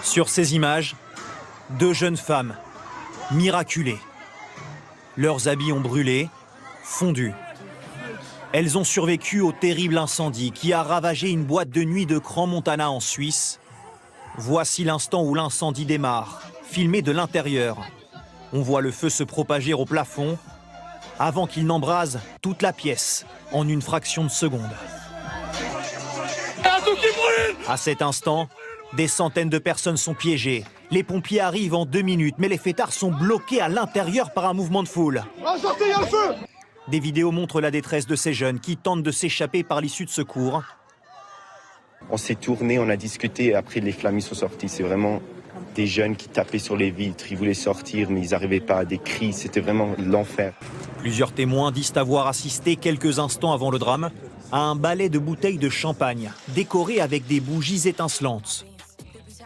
Sur ces images, 2 jeunes femmes, miraculées. Leurs habits ont brûlé, fondu. Elles ont survécu au terrible incendie qui a ravagé une boîte de nuit de Crans-Montana en Suisse. Voici l'instant où l'incendie démarre, filmé de l'intérieur. On voit le feu se propager au plafond avant qu'il n'embrase toute la pièce en une fraction de seconde. À cet instant, des centaines de personnes sont piégées. Les pompiers arrivent en 2 minutes, mais les fêtards sont bloqués à l'intérieur par un mouvement de foule. Des vidéos montrent la détresse de ces jeunes qui tentent de s'échapper par l'issue de secours. On s'est tourné, on a discuté et après les flammes sont sorties. C'est vraiment des jeunes qui tapaient sur les vitres, ils voulaient sortir mais ils n'arrivaient pas, des cris, c'était vraiment l'enfer. Plusieurs témoins disent avoir assisté quelques instants avant le drame à un balai de bouteilles de champagne décorées avec des bougies étincelantes.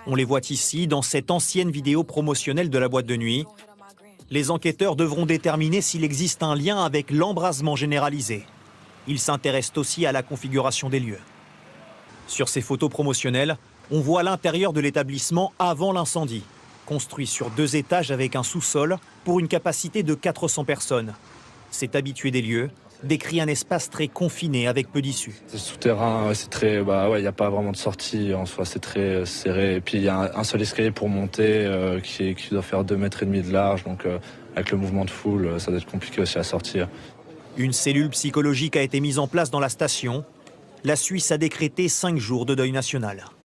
On les voit ici dans cette ancienne vidéo promotionnelle de la boîte de nuit. Les enquêteurs devront déterminer s'il existe un lien avec l'embrasement généralisé. Ils s'intéressent aussi à la configuration des lieux. Sur ces photos promotionnelles, on voit l'intérieur de l'établissement avant l'incendie, construit sur 2 étages avec un sous-sol pour une capacité de 400 personnes. Cet habitué des lieux décrit un espace très confiné avec peu d'issues. C'est souterrain, c'est très, il n'y a pas vraiment de sortie en soi, c'est très serré. Et puis il y a un seul escalier pour monter qui doit faire 2,5 mètres de large, donc avec le mouvement de foule, ça doit être compliqué aussi à sortir. Une cellule psychologique a été mise en place dans la station. La Suisse a décrété 5 jours de deuil national.